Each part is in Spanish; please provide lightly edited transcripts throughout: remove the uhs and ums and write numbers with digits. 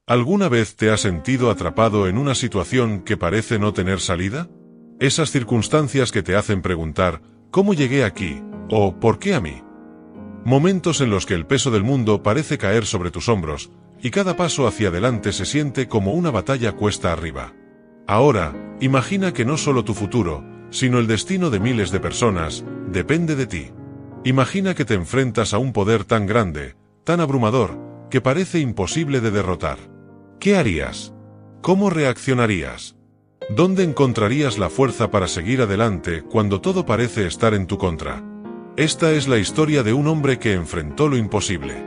¿Alguna vez te has sentido atrapado en una situación que parece no tener salida? Esas circunstancias que te hacen preguntar, ¿cómo llegué aquí? O ¿por qué a mí? Momentos en los que el peso del mundo parece caer sobre tus hombros, y cada paso hacia adelante se siente como una batalla cuesta arriba. Ahora, imagina que no solo tu futuro, sino el destino de miles de personas, depende de ti. Imagina que te enfrentas a un poder tan grande, tan abrumador, que parece imposible de derrotar. ¿Qué harías? ¿Cómo reaccionarías? ¿Dónde encontrarías la fuerza para seguir adelante cuando todo parece estar en tu contra? Esta es la historia de un hombre que enfrentó lo imposible.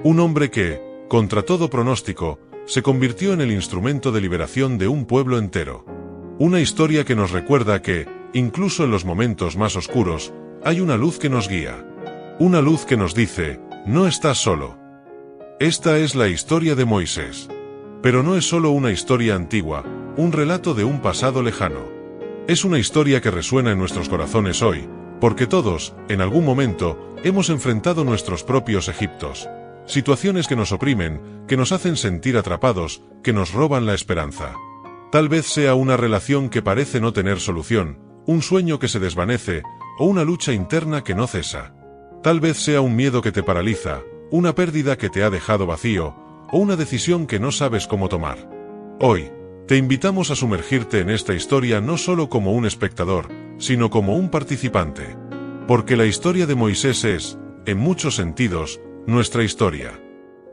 Un hombre que, contra todo pronóstico, se convirtió en el instrumento de liberación de un pueblo entero. Una historia que nos recuerda que, incluso en los momentos más oscuros, hay una luz que nos guía. Una luz que nos dice, no estás solo. Esta es la historia de Moisés. Pero no es solo una historia antigua, un relato de un pasado lejano. Es una historia que resuena en nuestros corazones hoy, porque todos, en algún momento, hemos enfrentado nuestros propios Egiptos. Situaciones que nos oprimen, que nos hacen sentir atrapados, que nos roban la esperanza. Tal vez sea una relación que parece no tener solución, un sueño que se desvanece, o una lucha interna que no cesa. Tal vez sea un miedo que te paraliza, una pérdida que te ha dejado vacío, o una decisión que no sabes cómo tomar. Hoy, te invitamos a sumergirte en esta historia no solo como un espectador, sino como un participante. Porque la historia de Moisés es, en muchos sentidos, nuestra historia.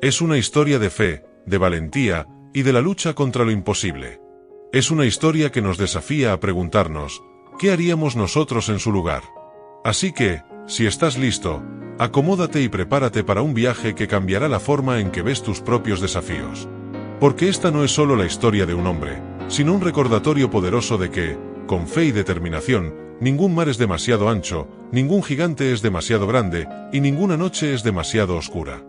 Es una historia de fe, de valentía, y de la lucha contra lo imposible. Es una historia que nos desafía a preguntarnos, ¿qué haríamos nosotros en su lugar? Así que, si estás listo, acomódate y prepárate para un viaje que cambiará la forma en que ves tus propios desafíos. Porque esta no es solo la historia de un hombre, sino un recordatorio poderoso de que, con fe y determinación, ningún mar es demasiado ancho, ningún gigante es demasiado grande, y ninguna noche es demasiado oscura.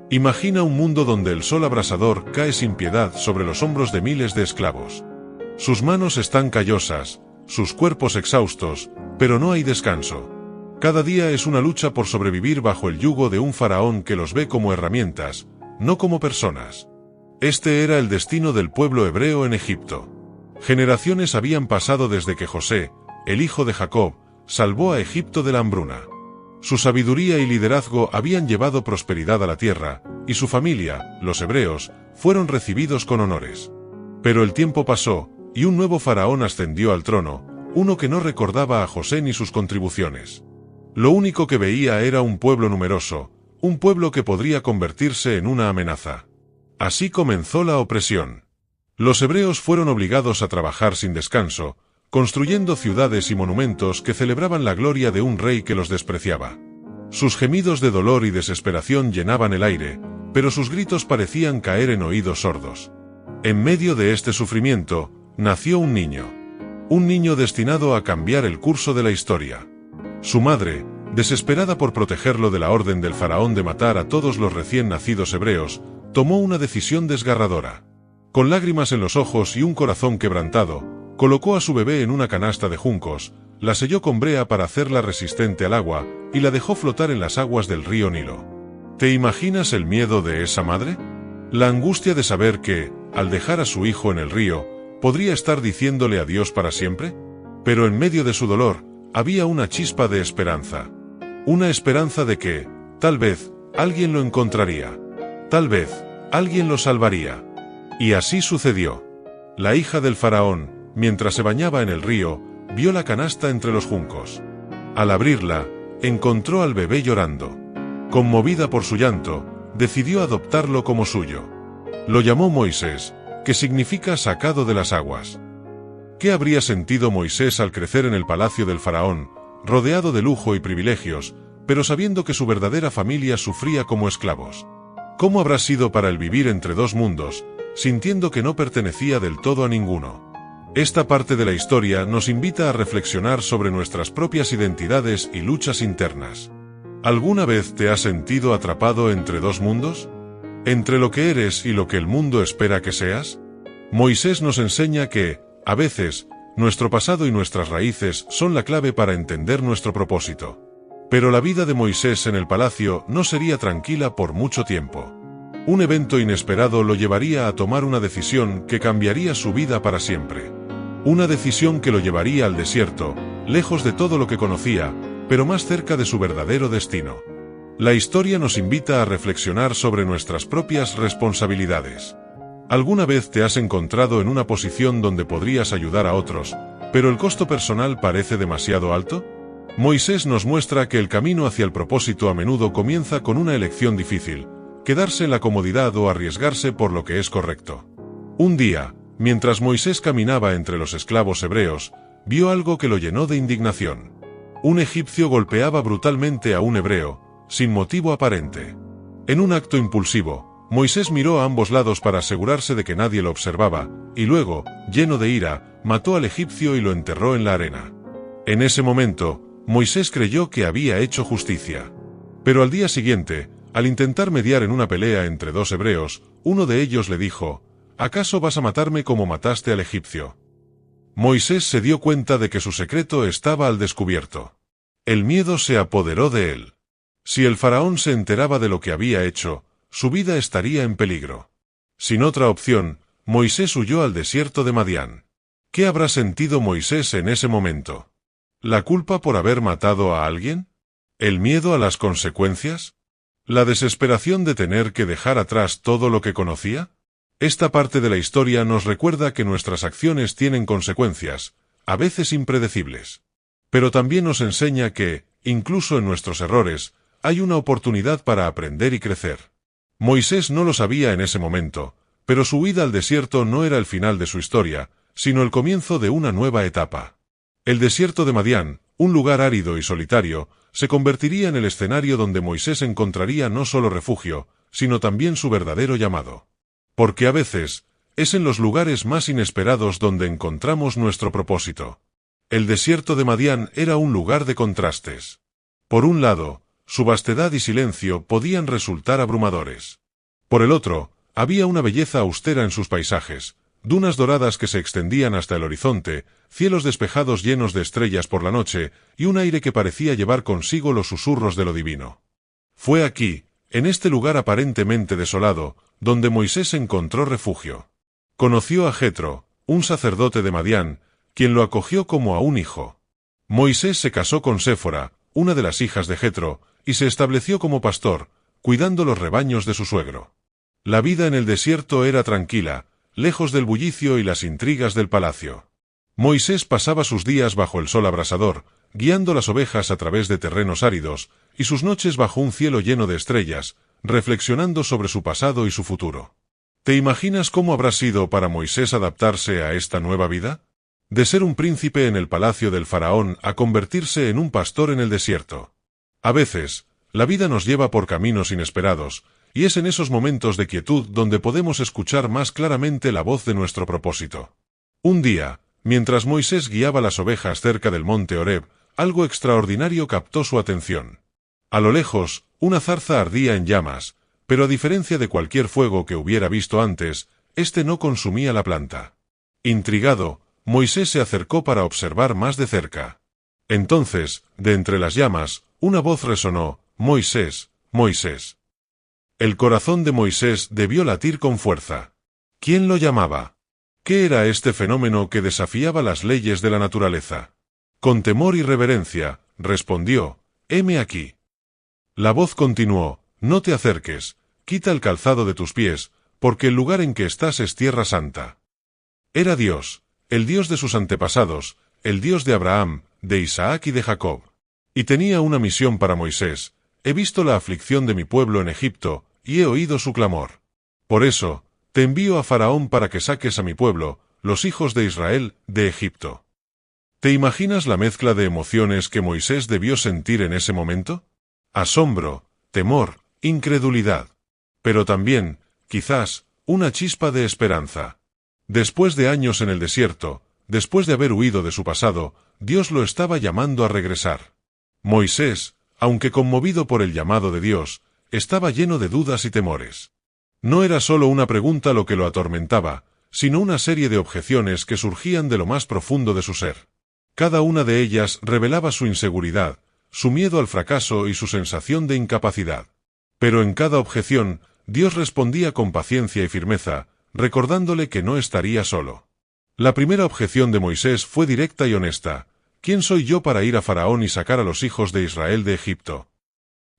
Imagina un mundo donde el sol abrasador cae sin piedad sobre los hombros de miles de esclavos. Sus manos están callosas, sus cuerpos exhaustos, pero no hay descanso. Cada día es una lucha por sobrevivir bajo el yugo de un faraón que los ve como herramientas, no como personas. Este era el destino del pueblo hebreo en Egipto. Generaciones habían pasado desde que José, el hijo de Jacob, salvó a Egipto de la hambruna. Su sabiduría y liderazgo habían llevado prosperidad a la tierra, y su familia, los hebreos, fueron recibidos con honores. Pero el tiempo pasó, y un nuevo faraón ascendió al trono, uno que no recordaba a José ni sus contribuciones. Lo único que veía era un pueblo numeroso, un pueblo que podría convertirse en una amenaza. Así comenzó la opresión. Los hebreos fueron obligados a trabajar sin descanso, construyendo ciudades y monumentos que celebraban la gloria de un rey que los despreciaba. Sus gemidos de dolor y desesperación llenaban el aire, pero sus gritos parecían caer en oídos sordos. En medio de este sufrimiento, nació un niño destinado a cambiar el curso de la historia. Su madre, desesperada por protegerlo de la orden del faraón de matar a todos los recién nacidos hebreos, tomó una decisión desgarradora. Con lágrimas en los ojos y un corazón quebrantado, colocó a su bebé en una canasta de juncos, la selló con brea para hacerla resistente al agua, y la dejó flotar en las aguas del río Nilo. ¿Te imaginas el miedo de esa madre? La angustia de saber que, al dejar a su hijo en el río, podría estar diciéndole adiós para siempre. Pero en medio de su dolor, había una chispa de esperanza. Una esperanza de que, tal vez, alguien lo encontraría. Tal vez, alguien lo salvaría. Y así sucedió. La hija del faraón, mientras se bañaba en el río, vio la canasta entre los juncos. Al abrirla, encontró al bebé llorando. Conmovida por su llanto, decidió adoptarlo como suyo. Lo llamó Moisés, que significa sacado de las aguas. ¿Qué habría sentido Moisés al crecer en el palacio del faraón, rodeado de lujo y privilegios, pero sabiendo que su verdadera familia sufría como esclavos? ¿Cómo habrá sido para él vivir entre dos mundos, sintiendo que no pertenecía del todo a ninguno? Esta parte de la historia nos invita a reflexionar sobre nuestras propias identidades y luchas internas. ¿Alguna vez te has sentido atrapado entre dos mundos? ¿Entre lo que eres y lo que el mundo espera que seas? Moisés nos enseña que, a veces, nuestro pasado y nuestras raíces son la clave para entender nuestro propósito. Pero la vida de Moisés en el palacio no sería tranquila por mucho tiempo. Un evento inesperado lo llevaría a tomar una decisión que cambiaría su vida para siempre. Una decisión que lo llevaría al desierto, lejos de todo lo que conocía, pero más cerca de su verdadero destino. La historia nos invita a reflexionar sobre nuestras propias responsabilidades. ¿Alguna vez te has encontrado en una posición donde podrías ayudar a otros, pero el costo personal parece demasiado alto? Moisés nos muestra que el camino hacia el propósito a menudo comienza con una elección difícil: quedarse en la comodidad o arriesgarse por lo que es correcto. Un día, mientras Moisés caminaba entre los esclavos hebreos, vio algo que lo llenó de indignación. Un egipcio golpeaba brutalmente a un hebreo, sin motivo aparente. En un acto impulsivo, Moisés miró a ambos lados para asegurarse de que nadie lo observaba, y luego, lleno de ira, mató al egipcio y lo enterró en la arena. En ese momento, Moisés creyó que había hecho justicia. Pero al día siguiente, al intentar mediar en una pelea entre dos hebreos, uno de ellos le dijo: ¿acaso vas a matarme como mataste al egipcio? Moisés se dio cuenta de que su secreto estaba al descubierto. El miedo se apoderó de él. Si el faraón se enteraba de lo que había hecho, su vida estaría en peligro. Sin otra opción, Moisés huyó al desierto de Madián. ¿Qué habrá sentido Moisés en ese momento? ¿La culpa por haber matado a alguien? ¿El miedo a las consecuencias? ¿La desesperación de tener que dejar atrás todo lo que conocía? Esta parte de la historia nos recuerda que nuestras acciones tienen consecuencias, a veces impredecibles. Pero también nos enseña que, incluso en nuestros errores, hay una oportunidad para aprender y crecer. Moisés no lo sabía en ese momento, pero su huida al desierto no era el final de su historia, sino el comienzo de una nueva etapa. El desierto de Madián, un lugar árido y solitario, se convertiría en el escenario donde Moisés encontraría no solo refugio, sino también su verdadero llamado. Porque a veces, es en los lugares más inesperados donde encontramos nuestro propósito. El desierto de Madián era un lugar de contrastes. Por un lado, su vastedad y silencio podían resultar abrumadores. Por el otro, había una belleza austera en sus paisajes: dunas doradas que se extendían hasta el horizonte, cielos despejados llenos de estrellas por la noche, y un aire que parecía llevar consigo los susurros de lo divino. Fue aquí, en este lugar aparentemente desolado, donde Moisés encontró refugio. Conoció a Jetro, un sacerdote de Madián, quien lo acogió como a un hijo. Moisés se casó con Séfora, una de las hijas de Jetro, y se estableció como pastor, cuidando los rebaños de su suegro. La vida en el desierto era tranquila, lejos del bullicio y las intrigas del palacio. Moisés pasaba sus días bajo el sol abrasador, guiando las ovejas a través de terrenos áridos, y sus noches bajo un cielo lleno de estrellas, reflexionando sobre su pasado y su futuro. ¿Te imaginas cómo habrá sido para Moisés adaptarse a esta nueva vida? De ser un príncipe en el palacio del faraón a convertirse en un pastor en el desierto. A veces, la vida nos lleva por caminos inesperados, y es en esos momentos de quietud donde podemos escuchar más claramente la voz de nuestro propósito. Un día, mientras Moisés guiaba las ovejas cerca del monte Horeb, algo extraordinario captó su atención. A lo lejos, una zarza ardía en llamas, pero a diferencia de cualquier fuego que hubiera visto antes, este no consumía la planta. Intrigado, Moisés se acercó para observar más de cerca. Entonces, de entre las llamas, una voz resonó: «Moisés, Moisés». El corazón de Moisés debió latir con fuerza. ¿Quién lo llamaba? ¿Qué era este fenómeno que desafiaba las leyes de la naturaleza? Con temor y reverencia, respondió: «Heme aquí». La voz continuó: «No te acerques, quita el calzado de tus pies, porque el lugar en que estás es tierra santa». Era Dios, el Dios de sus antepasados, el Dios de Abraham, de Isaac y de Jacob. Y tenía una misión para Moisés: «He visto la aflicción de mi pueblo en Egipto, y he oído su clamor. Por eso, te envío a Faraón para que saques a mi pueblo, los hijos de Israel, de Egipto». ¿Te imaginas la mezcla de emociones que Moisés debió sentir en ese momento? Asombro, temor, incredulidad. Pero también, quizás, una chispa de esperanza. Después de años en el desierto, después de haber huido de su pasado, Dios lo estaba llamando a regresar. Moisés, aunque conmovido por el llamado de Dios, estaba lleno de dudas y temores. No era solo una pregunta lo que lo atormentaba, sino una serie de objeciones que surgían de lo más profundo de su ser. Cada una de ellas revelaba su inseguridad, su miedo al fracaso y su sensación de incapacidad. Pero en cada objeción, Dios respondía con paciencia y firmeza, recordándole que no estaría solo. La primera objeción de Moisés fue directa y honesta: ¿quién soy yo para ir a Faraón y sacar a los hijos de Israel de Egipto?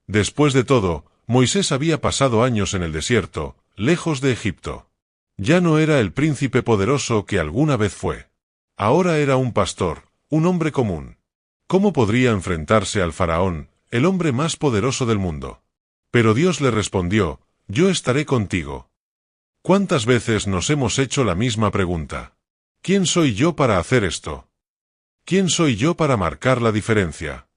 Después de todo, Moisés había pasado años en el desierto, lejos de Egipto. Ya no era el príncipe poderoso que alguna vez fue. Ahora era un pastor, un hombre común. ¿Cómo podría enfrentarse al Faraón, el hombre más poderoso del mundo? Pero Dios le respondió: yo estaré contigo. ¿Cuántas veces nos hemos hecho la misma pregunta? ¿Quién soy yo para hacer esto? ¿Quién soy yo para marcar la diferencia?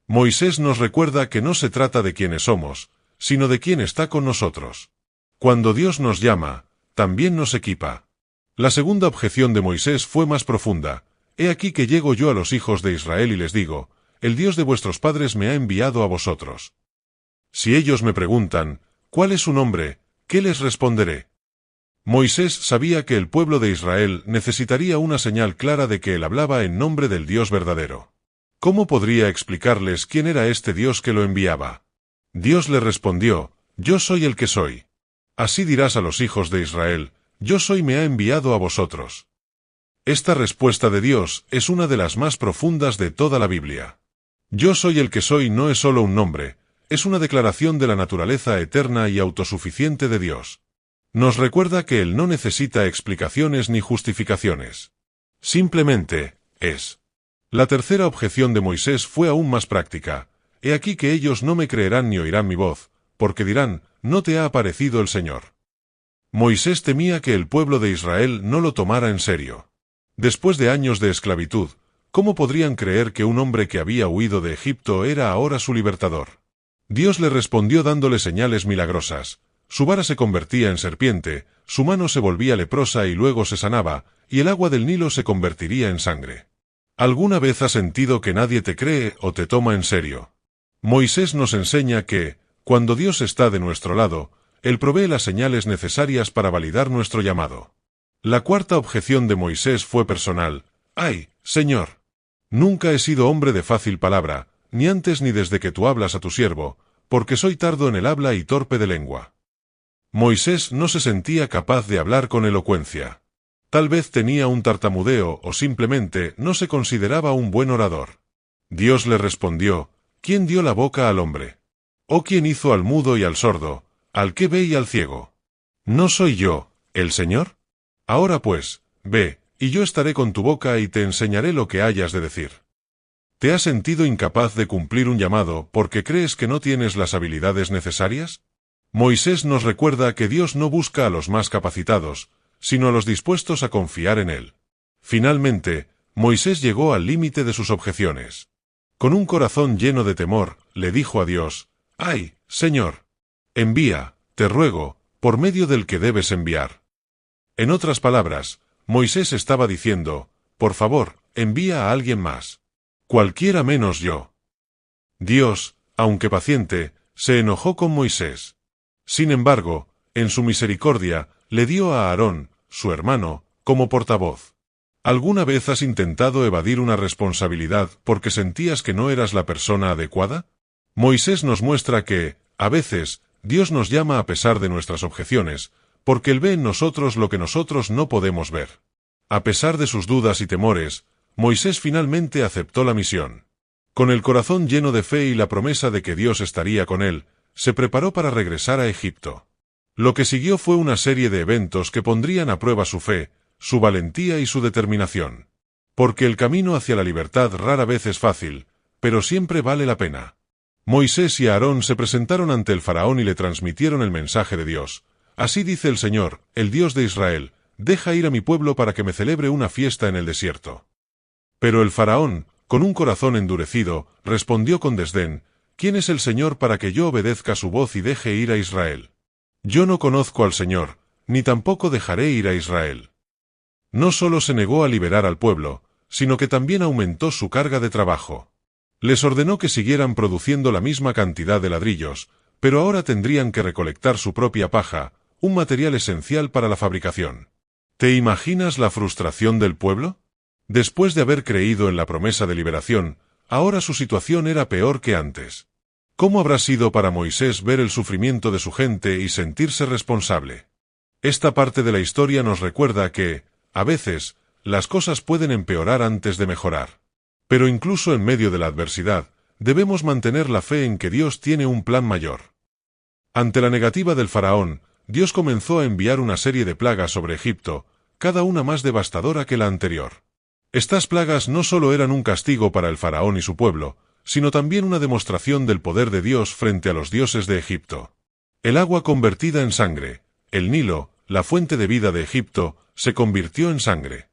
Moisés nos recuerda que no se trata de quiénes somos, sino de quién está con nosotros. Cuando Dios nos llama, también nos equipa. La segunda objeción de Moisés fue más profunda: he aquí que llego yo a los hijos de Israel y les digo: el Dios de vuestros padres me ha enviado a vosotros. Si ellos me preguntan: ¿cuál es su nombre?, ¿qué les responderé? Moisés sabía que el pueblo de Israel necesitaría una señal clara de que él hablaba en nombre del Dios verdadero. ¿Cómo podría explicarles quién era este Dios que lo enviaba? Dios le respondió: yo soy el que soy. Así dirás a los hijos de Israel: yo soy me ha enviado a vosotros. Esta respuesta de Dios es una de las más profundas de toda la Biblia. Yo soy el que soy no es solo un nombre, es una declaración de la naturaleza eterna y autosuficiente de Dios. Nos recuerda que Él no necesita explicaciones ni justificaciones. Simplemente, es. La tercera objeción de Moisés fue aún más práctica: he aquí que ellos no me creerán ni oirán mi voz, porque dirán: no te ha aparecido el Señor. Moisés temía que el pueblo de Israel no lo tomara en serio. Después de años de esclavitud, ¿cómo podrían creer que un hombre que había huido de Egipto era ahora su libertador? Dios le respondió dándole señales milagrosas. Su vara se convertía en serpiente, su mano se volvía leprosa y luego se sanaba, y el agua del Nilo se convertiría en sangre. ¿Alguna vez has sentido que nadie te cree o te toma en serio? Moisés nos enseña que, cuando Dios está de nuestro lado, Él provee las señales necesarias para validar nuestro llamado. La cuarta objeción de Moisés fue personal: ¡ay, Señor! Nunca he sido hombre de fácil palabra, ni antes ni desde que tú hablas a tu siervo, porque soy tardo en el habla y torpe de lengua. Moisés no se sentía capaz de hablar con elocuencia. Tal vez tenía un tartamudeo o simplemente no se consideraba un buen orador. Dios le respondió: ¿quién dio la boca al hombre? ¿O quién hizo al mudo y al sordo, al que ve y al ciego? ¿No soy yo, el Señor? Ahora pues, ve, y yo estaré con tu boca y te enseñaré lo que hayas de decir. ¿Te has sentido incapaz de cumplir un llamado porque crees que no tienes las habilidades necesarias? Moisés nos recuerda que Dios no busca a los más capacitados, sino a los dispuestos a confiar en Él. Finalmente, Moisés llegó al límite de sus objeciones. Con un corazón lleno de temor, le dijo a Dios: ¡ay, Señor! Envía, te ruego, por medio del que debes enviar. En otras palabras, Moisés estaba diciendo: por favor, envía a alguien más. Cualquiera menos yo. Dios, aunque paciente, se enojó con Moisés. Sin embargo, en su misericordia, le dio a Aarón, su hermano, como portavoz. ¿Alguna vez has intentado evadir una responsabilidad porque sentías que no eras la persona adecuada? Moisés nos muestra que, a veces, Dios nos llama a pesar de nuestras objeciones, porque Él ve en nosotros lo que nosotros no podemos ver. A pesar de sus dudas y temores, Moisés finalmente aceptó la misión. Con el corazón lleno de fe y la promesa de que Dios estaría con él, se preparó para regresar a Egipto. Lo que siguió fue una serie de eventos que pondrían a prueba su fe, su valentía y su determinación. Porque el camino hacia la libertad rara vez es fácil, pero siempre vale la pena. Moisés y Aarón se presentaron ante el faraón y le transmitieron el mensaje de Dios. Así dice el Señor, el Dios de Israel: deja ir a mi pueblo para que me celebre una fiesta en el desierto. Pero el faraón, con un corazón endurecido, respondió con desdén: ¿quién es el Señor para que yo obedezca su voz y deje ir a Israel? Yo no conozco al Señor, ni tampoco dejaré ir a Israel. No solo se negó a liberar al pueblo, sino que también aumentó su carga de trabajo. Les ordenó que siguieran produciendo la misma cantidad de ladrillos, pero ahora tendrían que recolectar su propia paja, un material esencial para la fabricación. ¿Te imaginas la frustración del pueblo? Después de haber creído en la promesa de liberación, ahora su situación era peor que antes. ¿Cómo habrá sido para Moisés ver el sufrimiento de su gente y sentirse responsable? Esta parte de la historia nos recuerda que, a veces, las cosas pueden empeorar antes de mejorar. Pero incluso en medio de la adversidad, debemos mantener la fe en que Dios tiene un plan mayor. Ante la negativa del faraón, Dios comenzó a enviar una serie de plagas sobre Egipto, cada una más devastadora que la anterior. Estas plagas no solo eran un castigo para el faraón y su pueblo, sino también una demostración del poder de Dios frente a los dioses de Egipto. El agua convertida en sangre, el Nilo, la fuente de vida de Egipto, se convirtió en sangre.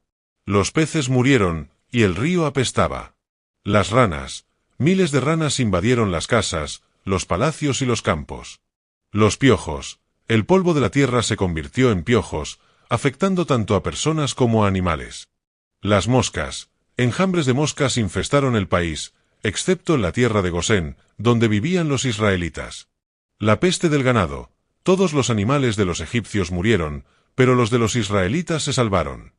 Los peces murieron, y el río apestaba. Las ranas, miles de ranas invadieron las casas, los palacios y los campos. Los piojos, el polvo de la tierra se convirtió en piojos, afectando tanto a personas como a animales. Las moscas, enjambres de moscas infestaron el país, excepto en la tierra de Gosén, donde vivían los israelitas. La peste del ganado, todos los animales de los egipcios murieron, pero los de los israelitas se salvaron.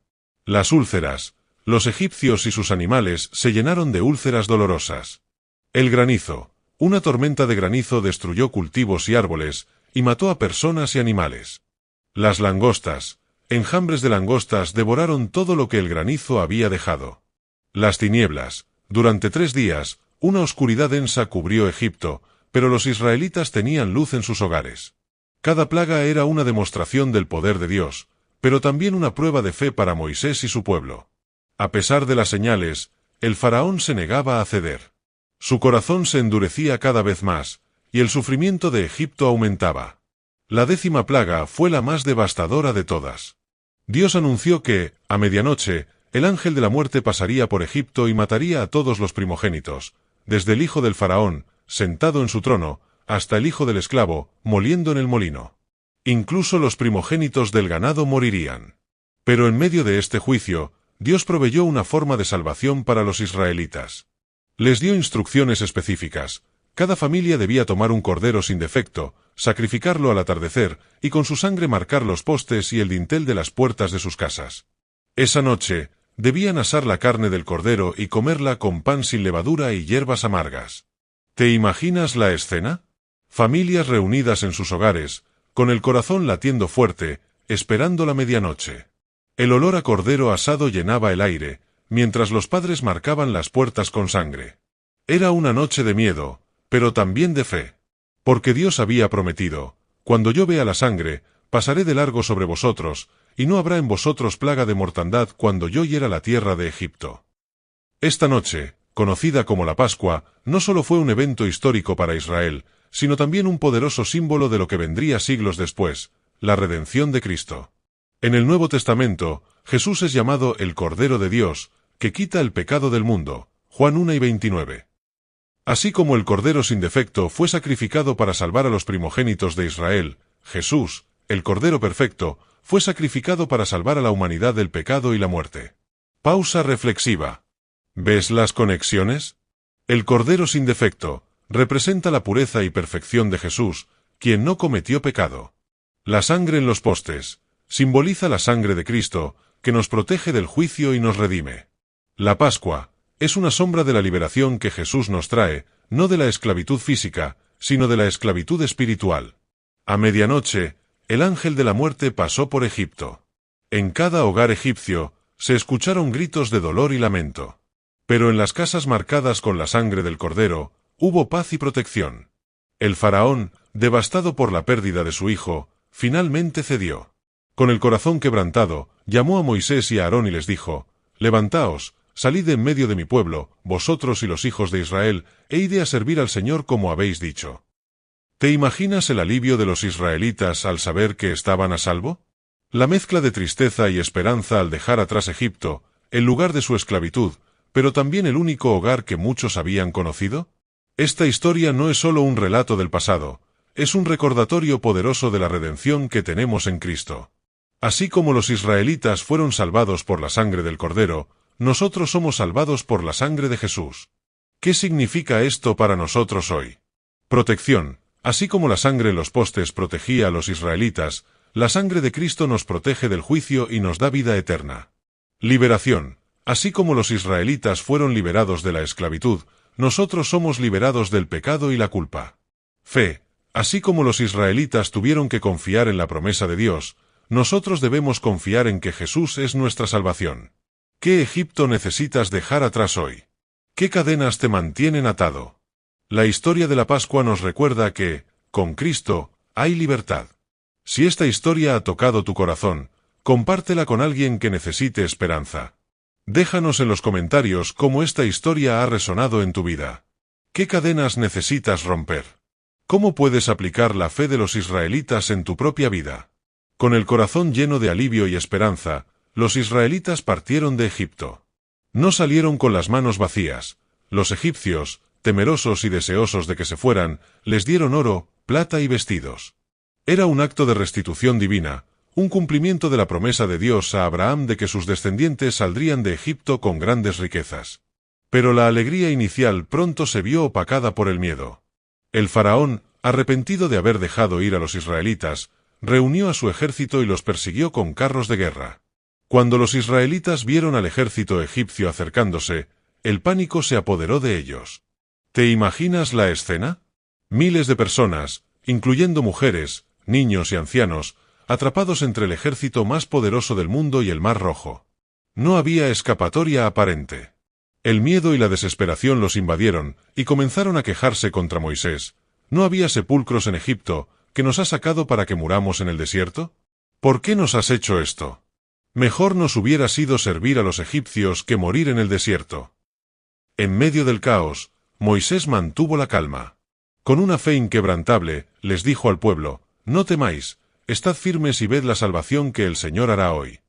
Las úlceras, los egipcios y sus animales se llenaron de úlceras dolorosas. El granizo, una tormenta de granizo destruyó cultivos y árboles, y mató a personas y animales. Las langostas, enjambres de langostas devoraron todo lo que el granizo había dejado. Las tinieblas, durante 3 días, una oscuridad densa cubrió Egipto, pero los israelitas tenían luz en sus hogares. Cada plaga era una demostración del poder de Dios, pero también una prueba de fe para Moisés y su pueblo. A pesar de las señales, el faraón se negaba a ceder. Su corazón se endurecía cada vez más, y el sufrimiento de Egipto aumentaba. La 10ª plaga fue la más devastadora de todas. Dios anunció que, a medianoche, el ángel de la muerte pasaría por Egipto y mataría a todos los primogénitos, desde el hijo del faraón, sentado en su trono, hasta el hijo del esclavo, moliendo en el molino. Incluso los primogénitos del ganado morirían. Pero en medio de este juicio, Dios proveyó una forma de salvación para los israelitas. Les dio instrucciones específicas. Cada familia debía tomar un cordero sin defecto, sacrificarlo al atardecer, y con su sangre marcar los postes y el dintel de las puertas de sus casas. Esa noche, debían asar la carne del cordero y comerla con pan sin levadura y hierbas amargas. ¿Te imaginas la escena? Familias reunidas en sus hogares, con el corazón latiendo fuerte, esperando la medianoche. El olor a cordero asado llenaba el aire, mientras los padres marcaban las puertas con sangre. Era una noche de miedo, pero también de fe. Porque Dios había prometido, cuando yo vea la sangre, pasaré de largo sobre vosotros, y no habrá en vosotros plaga de mortandad cuando yo hiera la tierra de Egipto. Esta noche, conocida como la Pascua, no solo fue un evento histórico para Israel, sino también un poderoso símbolo de lo que vendría siglos después, la redención de Cristo. En el Nuevo Testamento, Jesús es llamado el Cordero de Dios, que quita el pecado del mundo, Juan 1:29. Así como el Cordero sin defecto fue sacrificado para salvar a los primogénitos de Israel, Jesús, el Cordero perfecto, fue sacrificado para salvar a la humanidad del pecado y la muerte. Pausa reflexiva. ¿Ves las conexiones? El Cordero sin defecto representa la pureza y perfección de Jesús, quien no cometió pecado. La sangre en los postes simboliza la sangre de Cristo, que nos protege del juicio y nos redime. La Pascua es una sombra de la liberación que Jesús nos trae, no de la esclavitud física, sino de la esclavitud espiritual. A medianoche, el ángel de la muerte pasó por Egipto. En cada hogar egipcio, se escucharon gritos de dolor y lamento. Pero en las casas marcadas con la sangre del Cordero, hubo paz y protección. El faraón, devastado por la pérdida de su hijo, finalmente cedió. Con el corazón quebrantado, llamó a Moisés y a Aarón y les dijo: «Levantaos, salid en medio de mi pueblo, vosotros y los hijos de Israel, e id a servir al Señor como habéis dicho». ¿Te imaginas el alivio de los israelitas al saber que estaban a salvo? La mezcla de tristeza y esperanza al dejar atrás Egipto, el lugar de su esclavitud, pero también el único hogar que muchos habían conocido. Esta historia no es solo un relato del pasado, es un recordatorio poderoso de la redención que tenemos en Cristo. Así como los israelitas fueron salvados por la sangre del Cordero, nosotros somos salvados por la sangre de Jesús. ¿Qué significa esto para nosotros hoy? Protección. Así como la sangre en los postes protegía a los israelitas, la sangre de Cristo nos protege del juicio y nos da vida eterna. Liberación. Así como los israelitas fueron liberados de la esclavitud, nosotros somos liberados del pecado y la culpa. Fe. Así como los israelitas tuvieron que confiar en la promesa de Dios, nosotros debemos confiar en que Jesús es nuestra salvación. ¿Qué Egipto necesitas dejar atrás hoy? ¿Qué cadenas te mantienen atado? La historia de la Pascua nos recuerda que, con Cristo, hay libertad. Si esta historia ha tocado tu corazón, compártela con alguien que necesite esperanza. Déjanos en los comentarios cómo esta historia ha resonado en tu vida. ¿Qué cadenas necesitas romper? ¿Cómo puedes aplicar la fe de los israelitas en tu propia vida? Con el corazón lleno de alivio y esperanza, los israelitas partieron de Egipto. No salieron con las manos vacías. Los egipcios, temerosos y deseosos de que se fueran, les dieron oro, plata y vestidos. Era un acto de restitución divina, un cumplimiento de la promesa de Dios a Abraham de que sus descendientes saldrían de Egipto con grandes riquezas. Pero la alegría inicial pronto se vio opacada por el miedo. El faraón, arrepentido de haber dejado ir a los israelitas, reunió a su ejército y los persiguió con carros de guerra. Cuando los israelitas vieron al ejército egipcio acercándose, el pánico se apoderó de ellos. ¿Te imaginas la escena? Miles de personas, incluyendo mujeres, niños y ancianos, atrapados entre el ejército más poderoso del mundo y el Mar Rojo. No había escapatoria aparente. El miedo y la desesperación los invadieron, y comenzaron a quejarse contra Moisés. ¿No había sepulcros en Egipto, que nos has sacado para que muramos en el desierto? ¿Por qué nos has hecho esto? Mejor nos hubiera sido servir a los egipcios que morir en el desierto. En medio del caos, Moisés mantuvo la calma. Con una fe inquebrantable, les dijo al pueblo: no temáis, estad firmes y ved la salvación que el Señor hará hoy.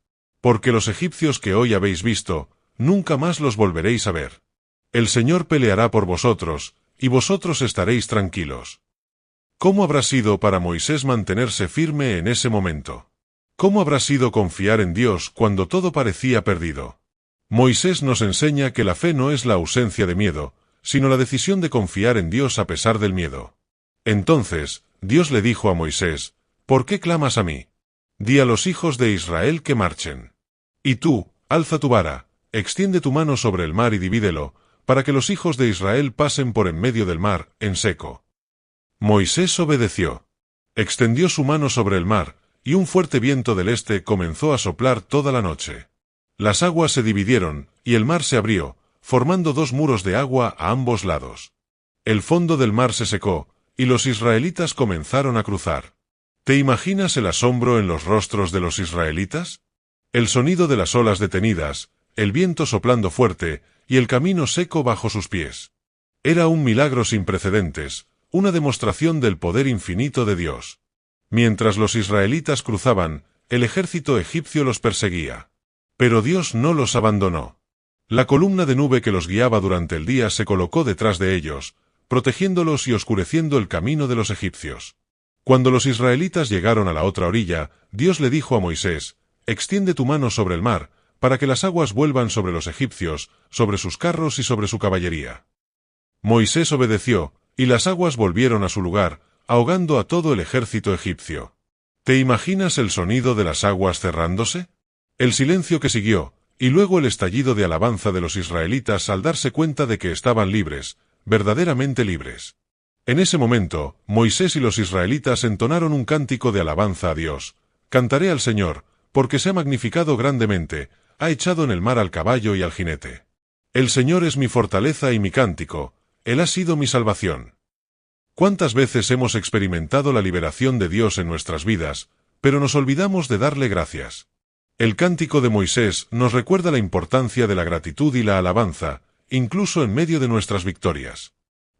Porque los egipcios que hoy habéis visto, nunca más los volveréis a ver. El Señor peleará por vosotros, y vosotros estaréis tranquilos. ¿Cómo habrá sido para Moisés mantenerse firme en ese momento? ¿Cómo habrá sido confiar en Dios cuando todo parecía perdido? Moisés nos enseña que la fe no es la ausencia de miedo, sino la decisión de confiar en Dios a pesar del miedo. Entonces, Dios le dijo a Moisés: ¿por qué clamas a mí? Di a los hijos de Israel que marchen. Y tú, alza tu vara, extiende tu mano sobre el mar y divídelo, para que los hijos de Israel pasen por en medio del mar, en seco. Moisés obedeció. Extendió su mano sobre el mar, y un fuerte viento del este comenzó a soplar toda la noche. Las aguas se dividieron, y el mar se abrió, formando dos muros de agua a ambos lados. El fondo del mar se secó, y los israelitas comenzaron a cruzar. ¿Te imaginas el asombro en los rostros de los israelitas? El sonido de las olas detenidas, el viento soplando fuerte, y el camino seco bajo sus pies. Era un milagro sin precedentes, una demostración del poder infinito de Dios. Mientras los israelitas cruzaban, el ejército egipcio los perseguía. Pero Dios no los abandonó. La columna de nube que los guiaba durante el día se colocó detrás de ellos, protegiéndolos y oscureciendo el camino de los egipcios. Cuando los israelitas llegaron a la otra orilla, Dios le dijo a Moisés: extiende tu mano sobre el mar, para que las aguas vuelvan sobre los egipcios, sobre sus carros y sobre su caballería. Moisés obedeció, y las aguas volvieron a su lugar, ahogando a todo el ejército egipcio. ¿Te imaginas el sonido de las aguas cerrándose? El silencio que siguió, y luego el estallido de alabanza de los israelitas al darse cuenta de que estaban libres, verdaderamente libres. En ese momento, Moisés y los israelitas entonaron un cántico de alabanza a Dios. Cantaré al Señor, porque se ha magnificado grandemente, ha echado en el mar al caballo y al jinete. El Señor es mi fortaleza y mi cántico, Él ha sido mi salvación. ¿Cuántas veces hemos experimentado la liberación de Dios en nuestras vidas, pero nos olvidamos de darle gracias? El cántico de Moisés nos recuerda la importancia de la gratitud y la alabanza, incluso en medio de nuestras victorias.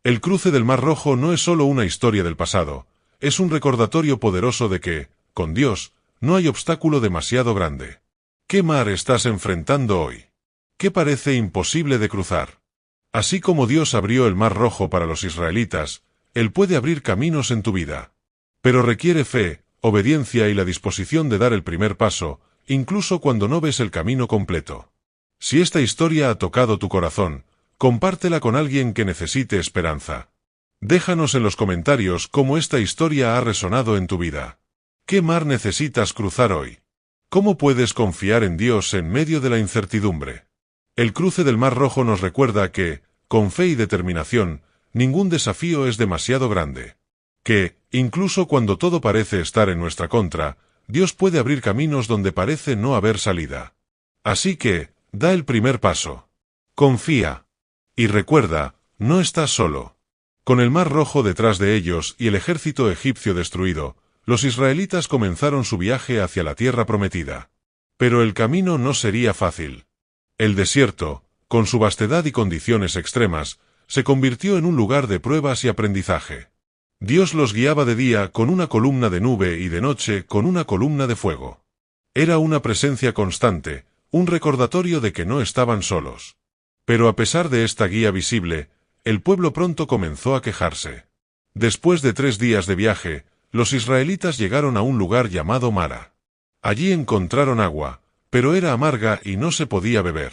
El cruce del Mar Rojo no es solo una historia del pasado, es un recordatorio poderoso de que, con Dios, no hay obstáculo demasiado grande. ¿Qué mar estás enfrentando hoy? ¿Qué parece imposible de cruzar? Así como Dios abrió el Mar Rojo para los israelitas, Él puede abrir caminos en tu vida. Pero requiere fe, obediencia y la disposición de dar el primer paso, incluso cuando no ves el camino completo. Si esta historia ha tocado tu corazón, compártela con alguien que necesite esperanza. Déjanos en los comentarios cómo esta historia ha resonado en tu vida. ¿Qué mar necesitas cruzar hoy? ¿Cómo puedes confiar en Dios en medio de la incertidumbre? El cruce del Mar Rojo nos recuerda que, con fe y determinación, ningún desafío es demasiado grande. Que, incluso cuando todo parece estar en nuestra contra, Dios puede abrir caminos donde parece no haber salida. Así que, da el primer paso. Confía. Y recuerda, no estás solo. Con el Mar Rojo detrás de ellos y el ejército egipcio destruido, los israelitas comenzaron su viaje hacia la tierra prometida. Pero el camino no sería fácil. El desierto, con su vastedad y condiciones extremas, se convirtió en un lugar de pruebas y aprendizaje. Dios los guiaba de día con una columna de nube y de noche con una columna de fuego. Era una presencia constante, un recordatorio de que no estaban solos. Pero a pesar de esta guía visible, el pueblo pronto comenzó a quejarse. Después de 3 días de viaje, los israelitas llegaron a un lugar llamado Mara. Allí encontraron agua, pero era amarga y no se podía beber.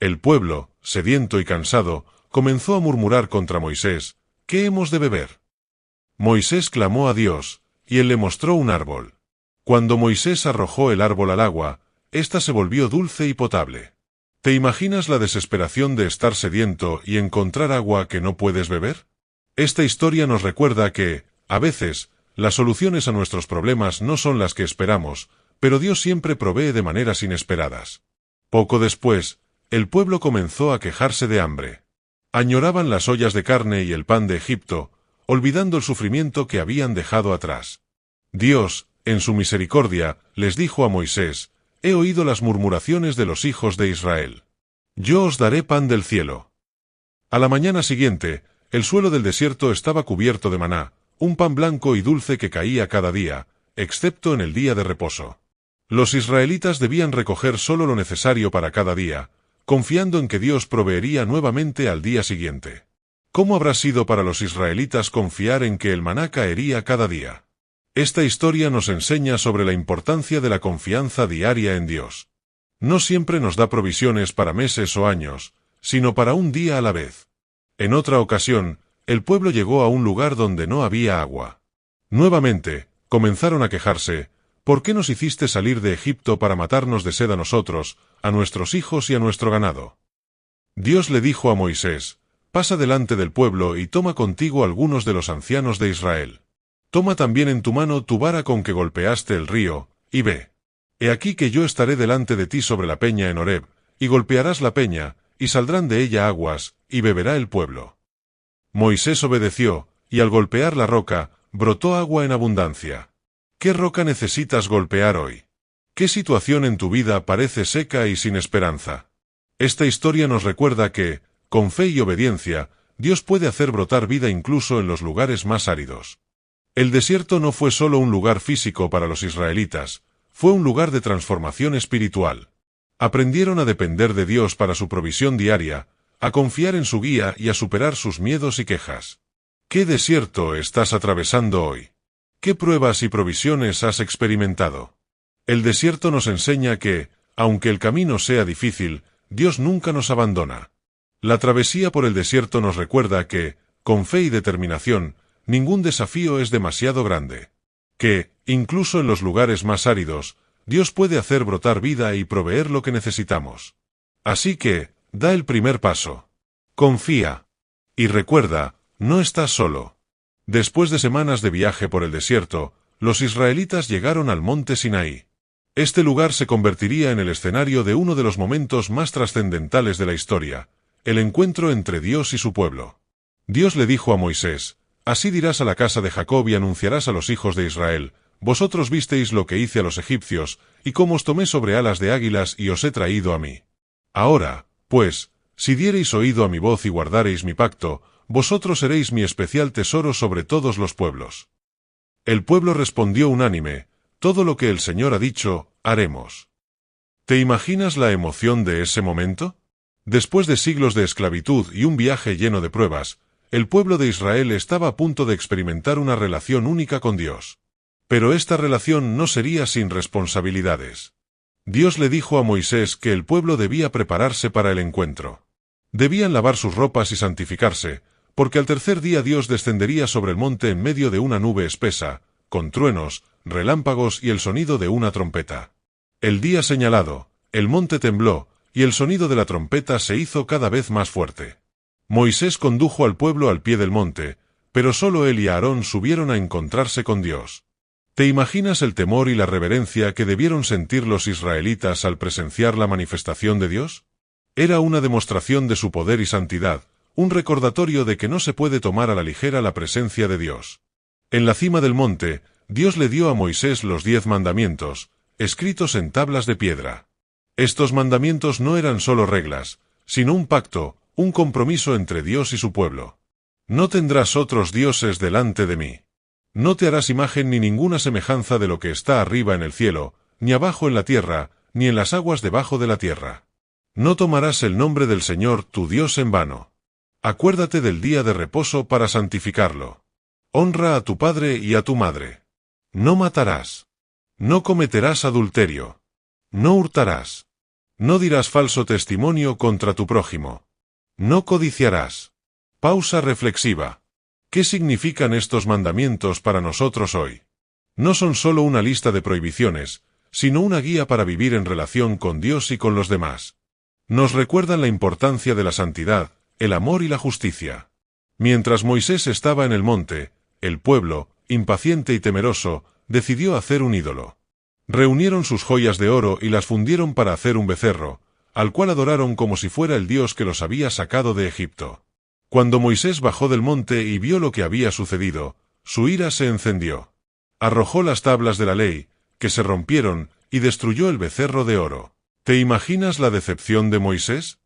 El pueblo, sediento y cansado, comenzó a murmurar contra Moisés: ¿qué hemos de beber? Moisés clamó a Dios, y él le mostró un árbol. Cuando Moisés arrojó el árbol al agua, ésta se volvió dulce y potable. ¿Te imaginas la desesperación de estar sediento y encontrar agua que no puedes beber? Esta historia nos recuerda que, a veces, las soluciones a nuestros problemas no son las que esperamos, pero Dios siempre provee de maneras inesperadas. Poco después, el pueblo comenzó a quejarse de hambre. Añoraban las ollas de carne y el pan de Egipto, olvidando el sufrimiento que habían dejado atrás. Dios, en su misericordia, les dijo a Moisés: he oído las murmuraciones de los hijos de Israel. Yo os daré pan del cielo. A la mañana siguiente, el suelo del desierto estaba cubierto de maná, un pan blanco y dulce que caía cada día, excepto en el día de reposo. Los israelitas debían recoger solo lo necesario para cada día, confiando en que Dios proveería nuevamente al día siguiente. ¿Cómo habrá sido para los israelitas confiar en que el maná caería cada día? Esta historia nos enseña sobre la importancia de la confianza diaria en Dios. No siempre nos da provisiones para meses o años, sino para un día a la vez. En otra ocasión, el pueblo llegó a un lugar donde no había agua. Nuevamente, comenzaron a quejarse: ¿por qué nos hiciste salir de Egipto para matarnos de sed a nosotros, a nuestros hijos y a nuestro ganado? Dios le dijo a Moisés: pasa delante del pueblo y toma contigo algunos de los ancianos de Israel. Toma también en tu mano tu vara con que golpeaste el río, y ve. He aquí que yo estaré delante de ti sobre la peña en Horeb, y golpearás la peña, y saldrán de ella aguas, y beberá el pueblo. Moisés obedeció, y al golpear la roca, brotó agua en abundancia. ¿Qué roca necesitas golpear hoy? ¿Qué situación en tu vida parece seca y sin esperanza? Esta historia nos recuerda que, con fe y obediencia, Dios puede hacer brotar vida incluso en los lugares más áridos. El desierto no fue solo un lugar físico para los israelitas, fue un lugar de transformación espiritual. Aprendieron a depender de Dios para su provisión diaria, a confiar en su guía y a superar sus miedos y quejas. ¿Qué desierto estás atravesando hoy? ¿Qué pruebas y provisiones has experimentado? El desierto nos enseña que, aunque el camino sea difícil, Dios nunca nos abandona. La travesía por el desierto nos recuerda que, con fe y determinación, ningún desafío es demasiado grande. Que, incluso en los lugares más áridos, Dios puede hacer brotar vida y proveer lo que necesitamos. Así que, da el primer paso. Confía. Y recuerda, no estás solo. Después de semanas de viaje por el desierto, los israelitas llegaron al monte Sinaí. Este lugar se convertiría en el escenario de uno de los momentos más trascendentales de la historia, el encuentro entre Dios y su pueblo. Dios le dijo a Moisés: así dirás a la casa de Jacob y anunciarás a los hijos de Israel: vosotros visteis lo que hice a los egipcios, y cómo os tomé sobre alas de águilas y os he traído a mí. Ahora, pues, si diereis oído a mi voz y guardareis mi pacto, vosotros seréis mi especial tesoro sobre todos los pueblos. El pueblo respondió unánime: todo lo que el Señor ha dicho, haremos. ¿Te imaginas la emoción de ese momento? Después de siglos de esclavitud y un viaje lleno de pruebas, el pueblo de Israel estaba a punto de experimentar una relación única con Dios. Pero esta relación no sería sin responsabilidades. Dios le dijo a Moisés que el pueblo debía prepararse para el encuentro. Debían lavar sus ropas y santificarse, porque al tercer día Dios descendería sobre el monte en medio de una nube espesa, con truenos, relámpagos y el sonido de una trompeta. El día señalado, el monte tembló, y el sonido de la trompeta se hizo cada vez más fuerte. Moisés condujo al pueblo al pie del monte, pero solo él y Aarón subieron a encontrarse con Dios. ¿Te imaginas el temor y la reverencia que debieron sentir los israelitas al presenciar la manifestación de Dios? Era una demostración de su poder y santidad, un recordatorio de que no se puede tomar a la ligera la presencia de Dios. En la cima del monte, Dios le dio a Moisés los 10 mandamientos, escritos en tablas de piedra. Estos mandamientos no eran solo reglas, sino un pacto, un compromiso entre Dios y su pueblo. No tendrás otros dioses delante de mí. No te harás imagen ni ninguna semejanza de lo que está arriba en el cielo, ni abajo en la tierra, ni en las aguas debajo de la tierra. No tomarás el nombre del Señor tu Dios en vano. Acuérdate del día de reposo para santificarlo. Honra a tu padre y a tu madre. No matarás. No cometerás adulterio. No hurtarás. No dirás falso testimonio contra tu prójimo. No codiciarás. Pausa reflexiva. ¿Qué significan estos mandamientos para nosotros hoy? No son solo una lista de prohibiciones, sino una guía para vivir en relación con Dios y con los demás. Nos recuerdan la importancia de la santidad, el amor y la justicia. Mientras Moisés estaba en el monte, el pueblo, impaciente y temeroso, decidió hacer un ídolo. Reunieron sus joyas de oro y las fundieron para hacer un becerro, al cual adoraron como si fuera el Dios que los había sacado de Egipto. Cuando Moisés bajó del monte y vio lo que había sucedido, su ira se encendió. Arrojó las tablas de la ley, que se rompieron, y destruyó el becerro de oro. ¿Te imaginas la decepción de Moisés?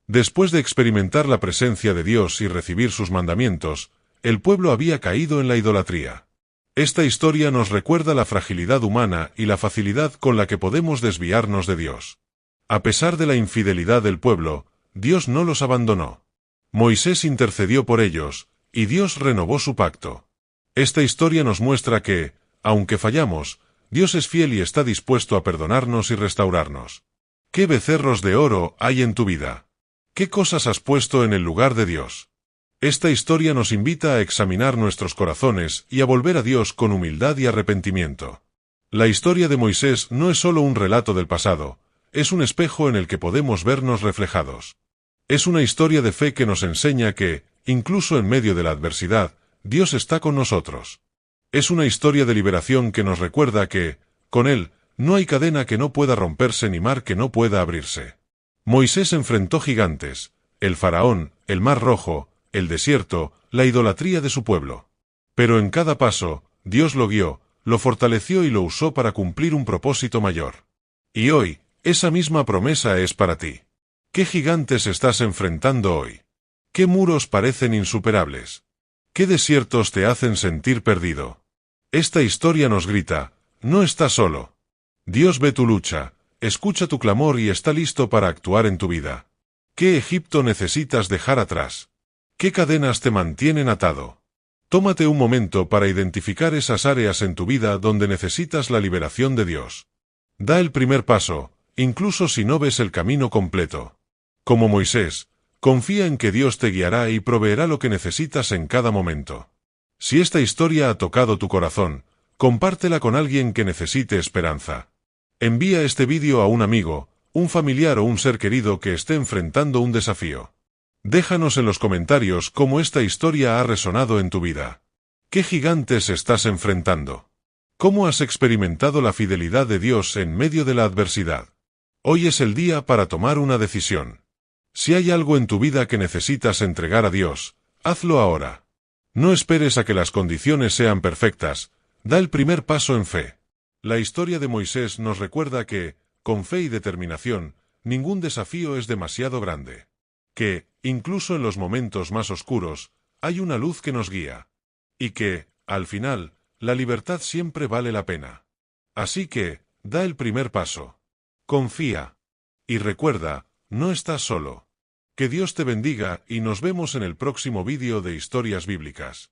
Después de experimentar la presencia de Dios y recibir sus mandamientos, el pueblo había caído en la idolatría. Esta historia nos recuerda la fragilidad humana y la facilidad con la que podemos desviarnos de Dios. A pesar de la infidelidad del pueblo, Dios no los abandonó. Moisés intercedió por ellos, y Dios renovó su pacto. Esta historia nos muestra que, aunque fallamos, Dios es fiel y está dispuesto a perdonarnos y restaurarnos. ¿Qué becerros de oro hay en tu vida? ¿Qué cosas has puesto en el lugar de Dios? Esta historia nos invita a examinar nuestros corazones y a volver a Dios con humildad y arrepentimiento. La historia de Moisés no es solo un relato del pasado, es un espejo en el que podemos vernos reflejados. Es una historia de fe que nos enseña que, incluso en medio de la adversidad, Dios está con nosotros. Es una historia de liberación que nos recuerda que, con Él, no hay cadena que no pueda romperse ni mar que no pueda abrirse. Moisés enfrentó gigantes, el faraón, el mar rojo, el desierto, la idolatría de su pueblo. Pero en cada paso, Dios lo guió, lo fortaleció y lo usó para cumplir un propósito mayor. Y hoy, esa misma promesa es para ti. ¿Qué gigantes estás enfrentando hoy? ¿Qué muros parecen insuperables? ¿Qué desiertos te hacen sentir perdido? Esta historia nos grita, no estás solo. Dios ve tu lucha, escucha tu clamor y está listo para actuar en tu vida. ¿Qué Egipto necesitas dejar atrás? ¿Qué cadenas te mantienen atado? Tómate un momento para identificar esas áreas en tu vida donde necesitas la liberación de Dios. Da el primer paso, incluso si no ves el camino completo. Como Moisés, confía en que Dios te guiará y proveerá lo que necesitas en cada momento. Si esta historia ha tocado tu corazón, compártela con alguien que necesite esperanza. Envía este vídeo a un amigo, un familiar o un ser querido que esté enfrentando un desafío. Déjanos en los comentarios cómo esta historia ha resonado en tu vida. ¿Qué gigantes estás enfrentando? ¿Cómo has experimentado la fidelidad de Dios en medio de la adversidad? Hoy es el día para tomar una decisión. Si hay algo en tu vida que necesitas entregar a Dios, hazlo ahora. No esperes a que las condiciones sean perfectas, da el primer paso en fe. La historia de Moisés nos recuerda que, con fe y determinación, ningún desafío es demasiado grande. Que, incluso en los momentos más oscuros, hay una luz que nos guía. Y que, al final, la libertad siempre vale la pena. Así que, da el primer paso. Confía. Y recuerda, no estás solo. Que Dios te bendiga y nos vemos en el próximo vídeo de Historias Bíblicas.